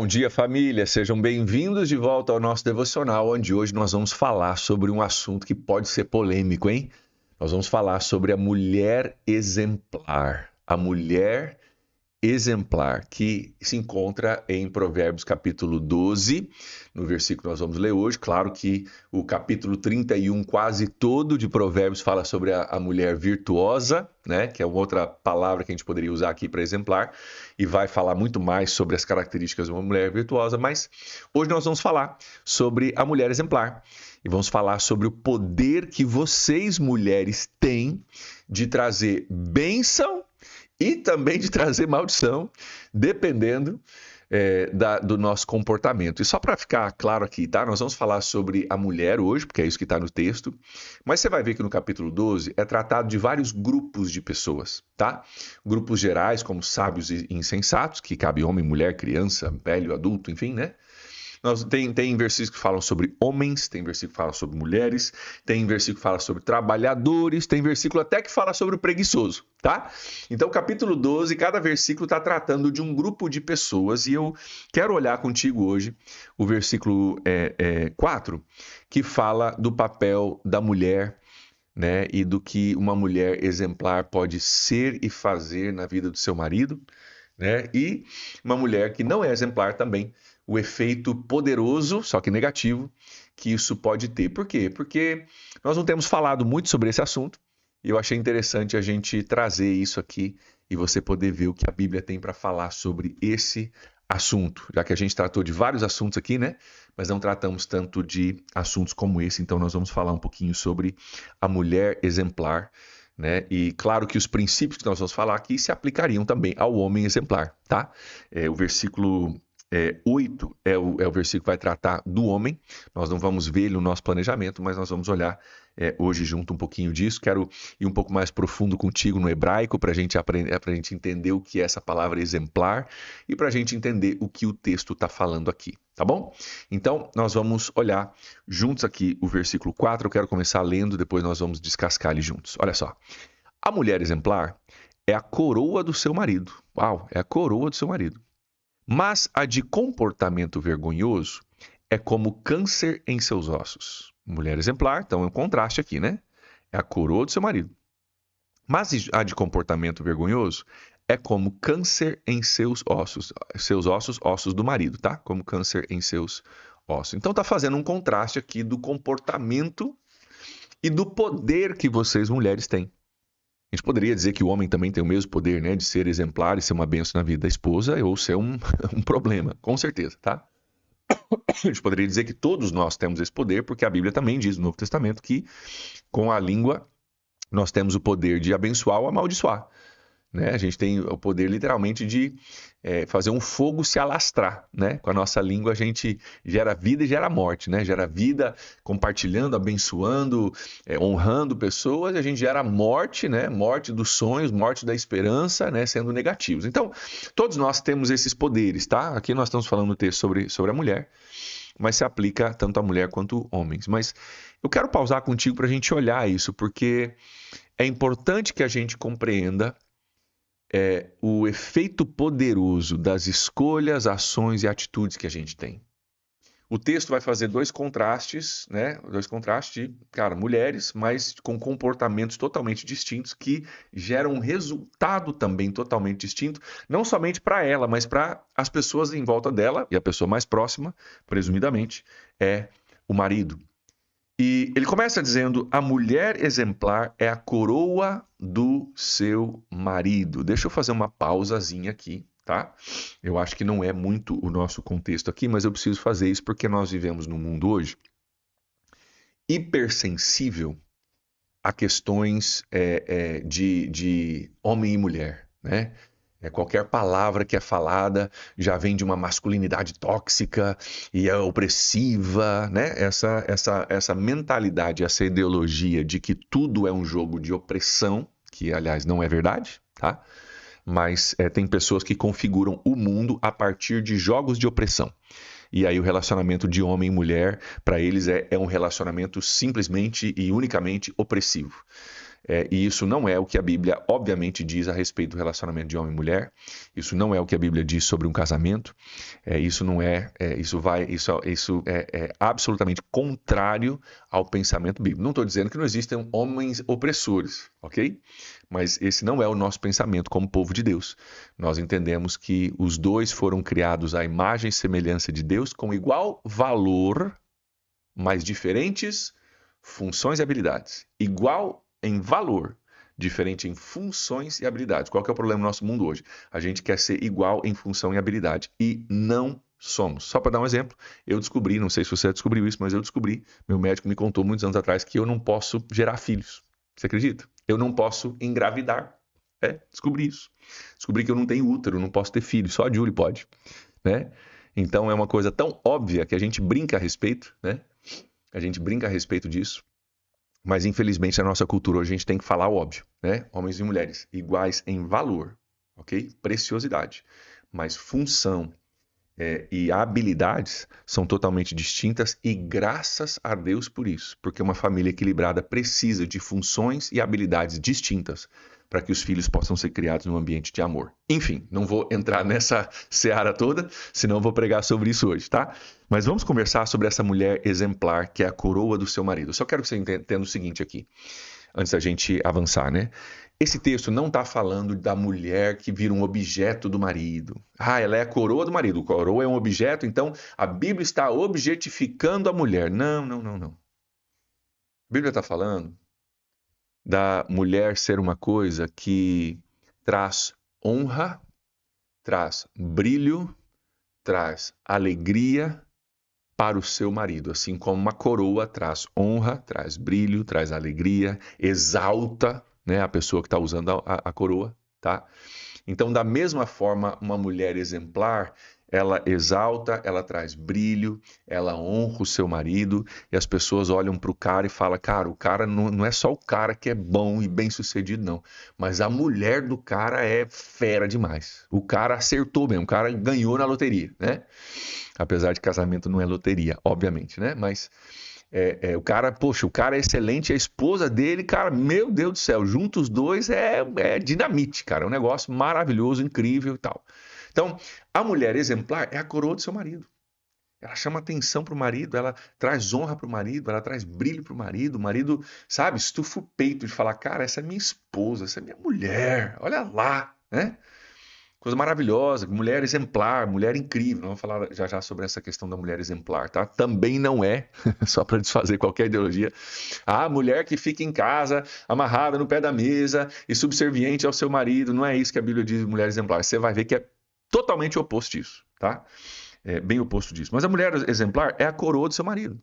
Bom dia, família. Sejam bem-vindos de volta ao nosso devocional, onde hoje nós vamos falar sobre um assunto que pode ser polêmico, hein? Nós vamos falar sobre a mulher exemplar. A mulher exemplar, que se encontra em Provérbios capítulo 12, no versículo que nós vamos ler hoje. Claro que o capítulo 31, quase todo de Provérbios, fala sobre a mulher virtuosa, né? Que é uma outra palavra que a gente poderia usar aqui para exemplar, e vai falar muito mais sobre as características de uma mulher virtuosa, mas hoje nós vamos falar sobre a mulher exemplar. E vamos falar sobre o poder que vocês, mulheres, têm de trazer bênção e também de trazer maldição, dependendo do nosso comportamento. E só para ficar claro aqui, tá? Nós vamos falar sobre a mulher hoje, porque é isso que está no texto, mas você vai ver que no capítulo 12 é tratado de vários grupos de pessoas, tá? Grupos gerais, como sábios e insensatos, que cabe homem, mulher, criança, velho, adulto, enfim, né? Tem versículos que falam sobre homens, tem versículo que fala sobre mulheres, tem versículo que fala sobre trabalhadores, tem versículo até que fala sobre o preguiçoso, tá? Então, capítulo 12, cada versículo está tratando de um grupo de pessoas, e eu quero olhar contigo hoje o versículo 4, que fala do papel da mulher, né, e do que uma mulher exemplar pode ser e fazer na vida do seu marido, né? E uma mulher que não é exemplar também, o efeito poderoso, só que negativo, que isso pode ter. Por quê? Porque nós não temos falado muito sobre esse assunto, e eu achei interessante a gente trazer isso aqui e você poder ver o que a Bíblia tem para falar sobre esse assunto, já que a gente tratou de vários assuntos aqui, né? Mas não tratamos tanto de assuntos como esse, então nós vamos falar um pouquinho sobre a mulher exemplar, né? E claro que os princípios que nós vamos falar aqui se aplicariam também ao homem exemplar, tá? O versículo 8 é o versículo que vai tratar do homem. Nós não vamos ver ele no nosso planejamento, mas nós vamos olhar hoje junto um pouquinho disso. Quero ir um pouco mais profundo contigo no hebraico para a gente aprender, para a gente entender o que é essa palavra exemplar e para a gente entender o que o texto está falando aqui, tá bom? Então, nós vamos olhar juntos aqui o versículo 4. Eu quero começar lendo, depois nós vamos descascar ele juntos. Olha só. A mulher exemplar é a coroa do seu marido. Uau, é a coroa do seu marido. Mas a de comportamento vergonhoso é como câncer em seus ossos. Mulher exemplar, então é um contraste aqui, né? É a coroa do seu marido. Mas a de comportamento vergonhoso é como câncer em seus ossos. Seus ossos, ossos do marido, tá? Como câncer em seus ossos. Então tá fazendo um contraste aqui do comportamento e do poder que vocês, mulheres, têm. A gente poderia dizer que o homem também tem o mesmo poder, né, de ser exemplar e ser uma bênção na vida da esposa, ou ser um problema, com certeza, tá? A gente poderia dizer que todos nós temos esse poder, porque a Bíblia também diz no Novo Testamento que com a língua nós temos o poder de abençoar ou amaldiçoar, né? A gente tem o poder literalmente de fazer um fogo se alastrar, né? Com a nossa língua a gente gera vida e gera morte, né? Gera vida compartilhando, abençoando, honrando pessoas, e a gente gera morte, né? Morte dos sonhos, morte da esperança, né? Sendo negativos. Então, todos nós temos esses poderes, tá? Aqui nós estamos falando no texto sobre a mulher, mas se aplica tanto a mulher quanto homens. Mas eu quero pausar contigo para a gente olhar isso, porque é importante que a gente compreenda o efeito poderoso das escolhas, ações e atitudes que a gente tem. O texto vai fazer dois contrastes, né? Dois contrastes de, mulheres, mas com comportamentos totalmente distintos que geram um resultado também totalmente distinto, não somente para ela, mas para as pessoas em volta dela, e a pessoa mais próxima, presumidamente, é o marido. E ele começa dizendo: a mulher exemplar é a coroa do seu marido. Deixa eu fazer uma pausazinha aqui, tá? Eu acho que não é muito o nosso contexto aqui, mas eu preciso fazer isso porque nós vivemos num mundo hoje hipersensível a questões de homem e mulher, né? Qualquer palavra que é falada já vem de uma masculinidade tóxica e é opressiva, né? Essa mentalidade, essa ideologia de que tudo é um jogo de opressão, que aliás não é verdade, tá? Mas tem pessoas que configuram o mundo a partir de jogos de opressão. E aí o relacionamento de homem e mulher, para eles, é um relacionamento simplesmente e unicamente opressivo. E isso não é o que a Bíblia, obviamente, diz a respeito do relacionamento de homem e mulher. Isso não é o que a Bíblia diz sobre um casamento. Isso é absolutamente contrário ao pensamento bíblico. Não estou dizendo que não existem homens opressores, ok? Mas esse não é o nosso pensamento como povo de Deus. Nós entendemos que os dois foram criados à imagem e semelhança de Deus com igual valor, mas diferentes funções e habilidades. Igual em valor, diferente em funções e habilidades. Qual que é o problema no nosso mundo hoje? A gente quer ser igual em função e habilidade e não somos. Só para dar um exemplo, eu descobri, não sei se você descobriu isso, mas eu descobri, meu médico me contou muitos anos atrás que eu não posso gerar filhos. Você acredita? Eu não posso engravidar. Descobri isso. Descobri que eu não tenho útero, não posso ter filho, só a Julie pode, né? Então é uma coisa tão óbvia que a gente brinca a respeito, né? A gente brinca a respeito disso, mas infelizmente na nossa cultura hoje a gente tem que falar o óbvio, né? Homens e mulheres iguais em valor, ok? Preciosidade, mas função e habilidades são totalmente distintas e graças a Deus por isso, porque uma família equilibrada precisa de funções e habilidades distintas para que os filhos possam ser criados num ambiente de amor. Enfim, não vou entrar nessa seara toda, senão eu vou pregar sobre isso hoje, tá? Mas vamos conversar sobre essa mulher exemplar que é a coroa do seu marido. Eu só quero que você entenda o seguinte aqui, antes da gente avançar, né? Esse texto não está falando da mulher que vira um objeto do marido. Ela é a coroa do marido. A coroa é um objeto, então a Bíblia está objetificando a mulher. Não, não, não, não. A Bíblia está falando da mulher ser uma coisa que traz honra, traz brilho, traz alegria para o seu marido. Assim como uma coroa traz honra, traz brilho, traz alegria, exalta, né, a pessoa que está usando a coroa, tá? Então, da mesma forma, uma mulher exemplar, ela exalta, ela traz brilho, ela honra o seu marido, e as pessoas olham para o cara e falam, cara, o cara não é só o cara que é bom e bem-sucedido, não, mas a mulher do cara é fera demais. O cara acertou mesmo, o cara ganhou na loteria, né? Apesar de casamento não é loteria, obviamente, né? Mas o cara é excelente, a esposa dele, cara, meu Deus do céu, juntos os dois é dinamite, cara, é um negócio maravilhoso, incrível e tal. Então, a mulher exemplar é a coroa do seu marido. Ela chama atenção para o marido, ela traz honra para o marido, ela traz brilho para o marido, sabe, estufa o peito de falar, cara, essa é minha esposa, essa é minha mulher, olha lá, né? Coisa maravilhosa, mulher exemplar, mulher incrível. Vamos falar já sobre essa questão da mulher exemplar, tá? Também não é, só para desfazer qualquer ideologia, a mulher que fica em casa, amarrada no pé da mesa e subserviente ao seu marido. Não é isso que a Bíblia diz de mulher exemplar. Você vai ver que é totalmente o oposto disso, tá? É bem o oposto disso. Mas a mulher exemplar é a coroa do seu marido.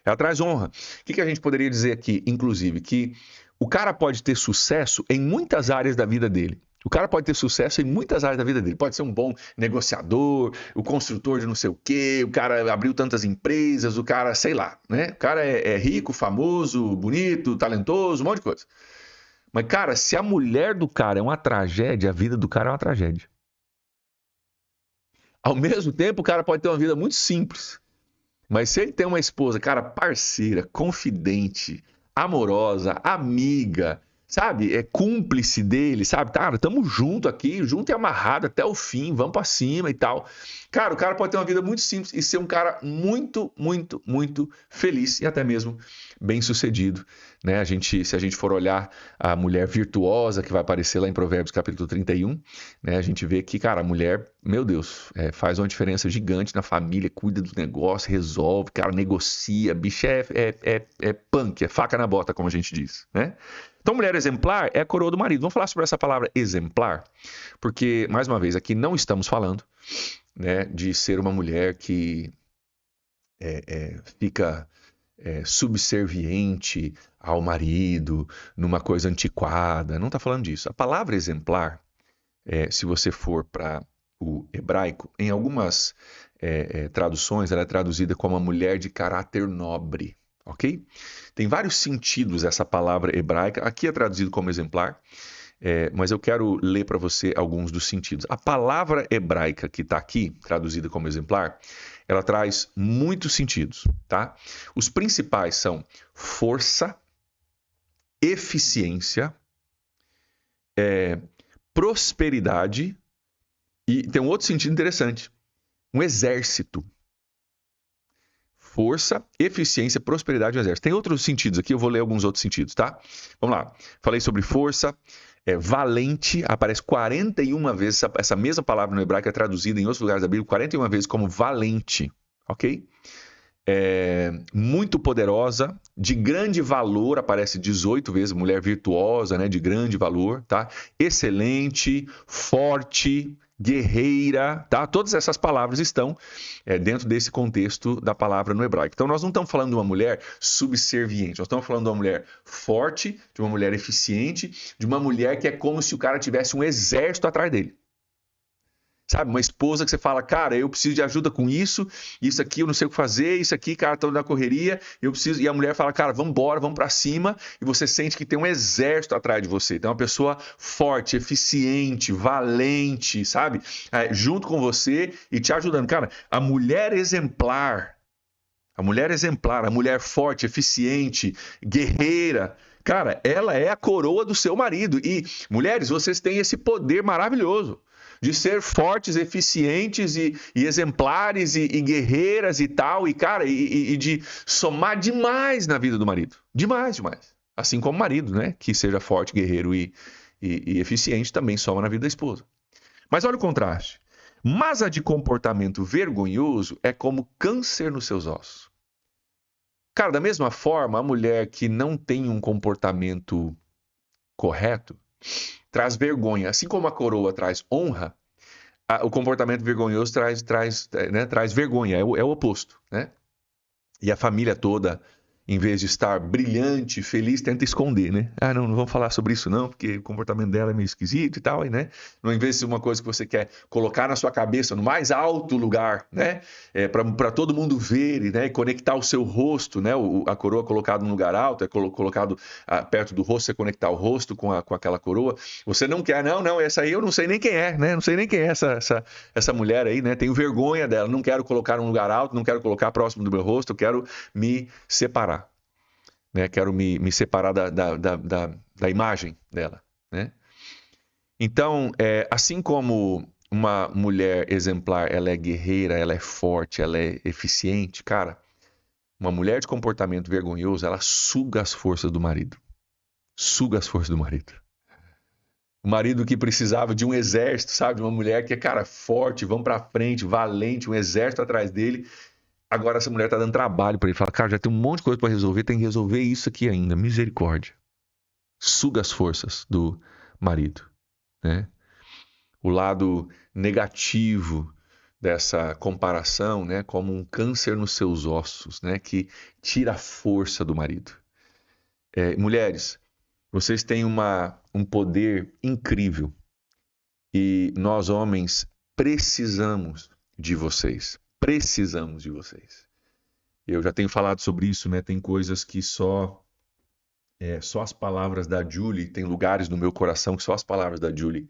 Ela traz honra. O que a gente poderia dizer aqui, inclusive? Que o cara pode ter sucesso em muitas áreas da vida dele. O cara pode ter sucesso em muitas áreas da vida dele. Pode ser um bom negociador, o construtor de não sei o quê, o cara abriu tantas empresas, o cara, sei lá, né? O cara é rico, famoso, bonito, talentoso, um monte de coisa. Mas, cara, se a mulher do cara é uma tragédia, a vida do cara é uma tragédia. Ao mesmo tempo, o cara pode ter uma vida muito simples. Mas se ele tem uma esposa, cara, parceira, confidente, amorosa, amiga, sabe? É cúmplice dele, sabe? Cara, tamo junto aqui, junto e amarrado até o fim, vamos pra cima e tal. Cara, o cara pode ter uma vida muito simples e ser um cara muito, muito, muito feliz e até mesmo bem-sucedido, né? Se a gente for olhar a mulher virtuosa que vai aparecer lá em Provérbios capítulo 31, né? A gente vê que, cara, a mulher, meu Deus, faz uma diferença gigante na família, cuida do negócio, resolve, cara, negocia, bicho é punk, é faca na bota, como a gente diz, né? Então, mulher exemplar é a coroa do marido. Vamos falar sobre essa palavra exemplar, porque, mais uma vez, aqui não estamos falando, né, de ser uma mulher que fica subserviente ao marido, numa coisa antiquada. Não está falando disso. A palavra exemplar, se você for para o hebraico, em algumas traduções, ela é traduzida como a mulher de caráter nobre. Ok? Tem vários sentidos essa palavra hebraica. Aqui é traduzido como exemplar, mas eu quero ler para você alguns dos sentidos. A palavra hebraica que está aqui, traduzida como exemplar, ela traz muitos sentidos, tá? Os principais são força, eficiência, prosperidade e tem um outro sentido interessante, um exército. Força, eficiência, prosperidade e um exército. Tem outros sentidos aqui, eu vou ler alguns outros sentidos, tá? Vamos lá. Falei sobre força, valente, aparece 41 vezes, essa mesma palavra no hebraico é traduzida em outros lugares da Bíblia 41 vezes como valente, ok? Muito poderosa, de grande valor, aparece 18 vezes, mulher virtuosa, né, de grande valor, tá? Excelente, forte, guerreira, tá? Todas essas palavras estão dentro desse contexto da palavra no hebraico. Então, nós não estamos falando de uma mulher subserviente, nós estamos falando de uma mulher forte, de uma mulher eficiente, de uma mulher que é como se o cara tivesse um exército atrás dele. Sabe, uma esposa que você fala, cara, eu preciso de ajuda com isso aqui eu não sei o que fazer, isso aqui, cara, tô na correria, eu preciso... E a mulher fala, cara, vamos embora, vamos pra cima, e você sente que tem um exército atrás de você. Então, uma pessoa forte, eficiente, valente, sabe? Junto com você e te ajudando. Cara, a mulher exemplar, a mulher forte, eficiente, guerreira, cara, ela é a coroa do seu marido. E, mulheres, vocês têm esse poder maravilhoso de ser fortes, eficientes e exemplares e guerreiras e tal, e cara, e de somar demais na vida do marido. Demais, demais. Assim como o marido, né? Que seja forte, guerreiro e eficiente também soma na vida da esposa. Mas olha o contraste. Mas a de comportamento vergonhoso é como câncer nos seus ossos. Cara, da mesma forma, a mulher que não tem um comportamento correto traz vergonha. Assim como a coroa traz honra, o comportamento vergonhoso traz vergonha, é o oposto, né? E a família toda, em vez de estar brilhante, feliz, tenta esconder, né? Não vamos falar sobre isso não, porque o comportamento dela é meio esquisito e tal, né? Não, em vez de ser uma coisa que você quer colocar na sua cabeça, no mais alto lugar, né? Para todo mundo ver, né? E conectar o seu rosto, né? A coroa colocada num lugar alto, colocado perto do rosto, você conectar o rosto com aquela coroa. Você não quer, não, essa aí eu não sei nem quem é, né? Não sei nem quem é essa mulher aí, né? Tenho vergonha dela, não quero colocar num lugar alto, não quero colocar próximo do meu rosto, eu quero me separar. Né? Quero me separar da imagem dela. Né? Então, assim como uma mulher exemplar, ela é guerreira, ela é forte, ela é eficiente, cara, uma mulher de comportamento vergonhoso, ela suga as forças do marido. Suga as forças do marido. O marido que precisava de um exército, sabe? De uma mulher que é, cara, forte, vamos pra frente, valente, um exército atrás dele. Agora essa mulher tá dando trabalho para ele. Fala, cara, já tem um monte de coisa para resolver, tem que resolver isso aqui ainda. Misericórdia. Suga as forças do marido. Né? O lado negativo dessa comparação, né, como um câncer nos seus ossos, né, que tira a força do marido. Mulheres, vocês têm um poder incrível e nós, homens, precisamos de vocês. Precisamos de vocês. Eu já tenho falado sobre isso, né? Tem coisas que só as palavras da Julie, tem lugares no meu coração que só as palavras da Julie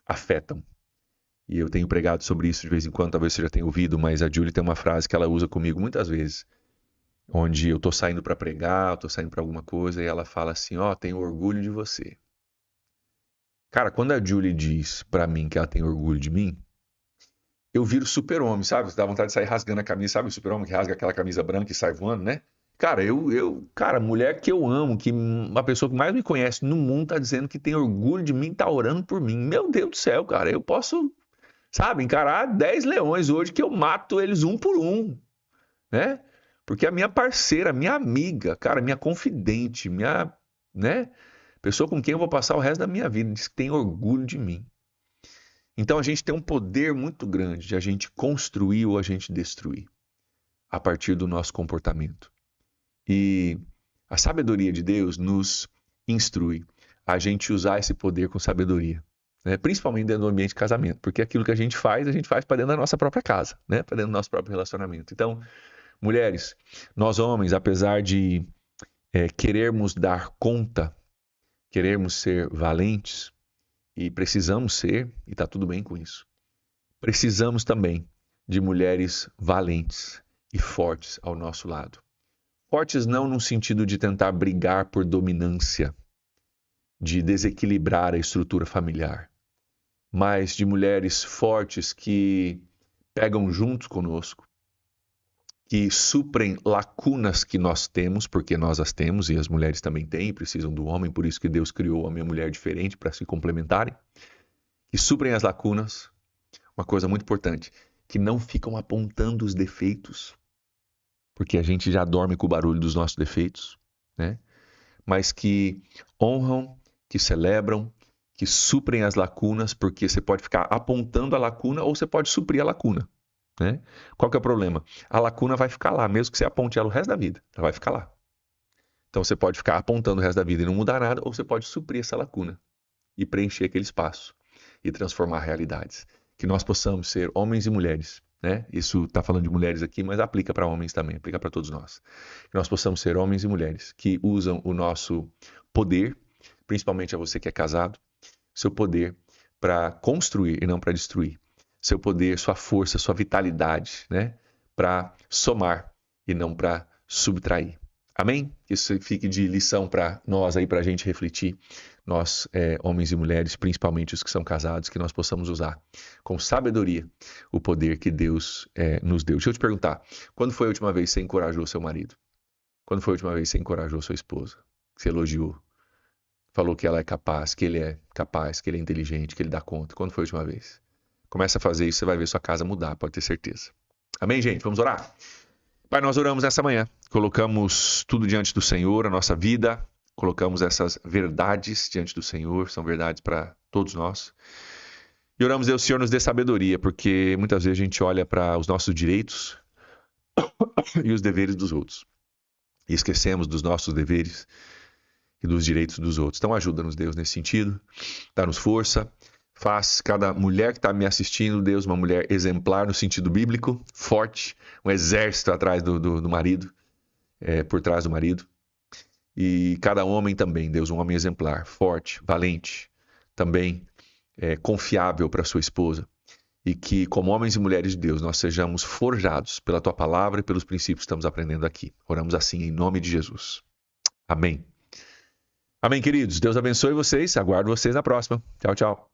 afetam. E eu tenho pregado sobre isso de vez em quando, talvez você já tenha ouvido, mas a Julie tem uma frase que ela usa comigo muitas vezes, onde eu tô saindo para pregar, eu tô saindo para alguma coisa, e ela fala assim, tenho orgulho de você. Cara, quando a Julie diz para mim que ela tem orgulho de mim, eu viro super-homem, sabe? Você dá vontade de sair rasgando a camisa, sabe o super-homem que rasga aquela camisa branca e sai voando, né? Cara, cara, mulher que eu amo, que uma pessoa que mais me conhece no mundo tá dizendo que tem orgulho de mim, tá orando por mim. Meu Deus do céu, cara, eu posso, sabe, encarar 10 leões hoje que eu mato eles um por um, né? Porque a minha parceira, minha amiga, cara, minha confidente, minha, né? Pessoa com quem eu vou passar o resto da minha vida, diz que tem orgulho de mim. Então a gente tem um poder muito grande de a gente construir ou a gente destruir a partir do nosso comportamento. E a sabedoria de Deus nos instrui a gente usar esse poder com sabedoria, né? Principalmente dentro do ambiente de casamento, porque aquilo que a gente faz para dentro da nossa própria casa, né? Para dentro do nosso próprio relacionamento. Então, mulheres, nós homens, apesar de querermos dar conta, querermos ser valentes, e precisamos ser, e está tudo bem com isso, precisamos também de mulheres valentes e fortes ao nosso lado. Fortes não no sentido de tentar brigar por dominância, de desequilibrar a estrutura familiar, mas de mulheres fortes que pegam junto conosco, que suprem lacunas que nós temos, porque nós as temos e as mulheres também têm e precisam do homem, por isso que Deus criou homem e mulher diferente para se complementarem, que suprem as lacunas. Uma coisa muito importante, que não ficam apontando os defeitos, porque a gente já dorme com o barulho dos nossos defeitos, né? Mas que honram, que celebram, que suprem as lacunas, porque você pode ficar apontando a lacuna ou você pode suprir a lacuna, né? Qual que é o problema? A lacuna vai ficar lá, mesmo que você aponte ela o resto da vida, ela vai ficar lá. Então você pode ficar apontando o resto da vida e não mudar nada, ou você pode suprir essa lacuna e preencher aquele espaço e transformar realidades. Que nós possamos ser homens e mulheres, né? Isso está falando de mulheres aqui, mas aplica para homens também, aplica para todos nós. Que nós possamos ser homens e mulheres que usam o nosso poder, principalmente a você que é casado, seu poder para construir e não para destruir. Seu poder, sua força, sua vitalidade, né? Para somar e não para subtrair. Amém? Que isso fique de lição para nós aí, para a gente refletir. Nós, homens e mulheres, principalmente os que são casados, que nós possamos usar com sabedoria o poder que Deus nos deu. Deixa eu te perguntar, quando foi a última vez que você encorajou seu marido? Quando foi a última vez que você encorajou sua esposa? Que você elogiou? Falou que ela é capaz, que ele é capaz, que ele é inteligente, que ele dá conta. Quando foi a última vez? Começa a fazer isso, você vai ver sua casa mudar, pode ter certeza. Amém, gente? Vamos orar? Pai, nós oramos nessa manhã. Colocamos tudo diante do Senhor, a nossa vida. Colocamos essas verdades diante do Senhor. São verdades para todos nós. E oramos, Deus, o Senhor nos dê sabedoria, porque muitas vezes a gente olha para os nossos direitos e os deveres dos outros. E esquecemos dos nossos deveres e dos direitos dos outros. Então ajuda-nos, Deus, nesse sentido. Dá-nos força. Faz cada mulher que está me assistindo, Deus, uma mulher exemplar no sentido bíblico, forte, um exército atrás do marido, por trás do marido. E cada homem também, Deus, um homem exemplar, forte, valente, também confiável para sua esposa. E que, como homens e mulheres de Deus, nós sejamos forjados pela Tua palavra e pelos princípios que estamos aprendendo aqui. Oramos assim, em nome de Jesus. Amém. Amém, queridos. Deus abençoe vocês. Aguardo vocês na próxima. Tchau, tchau.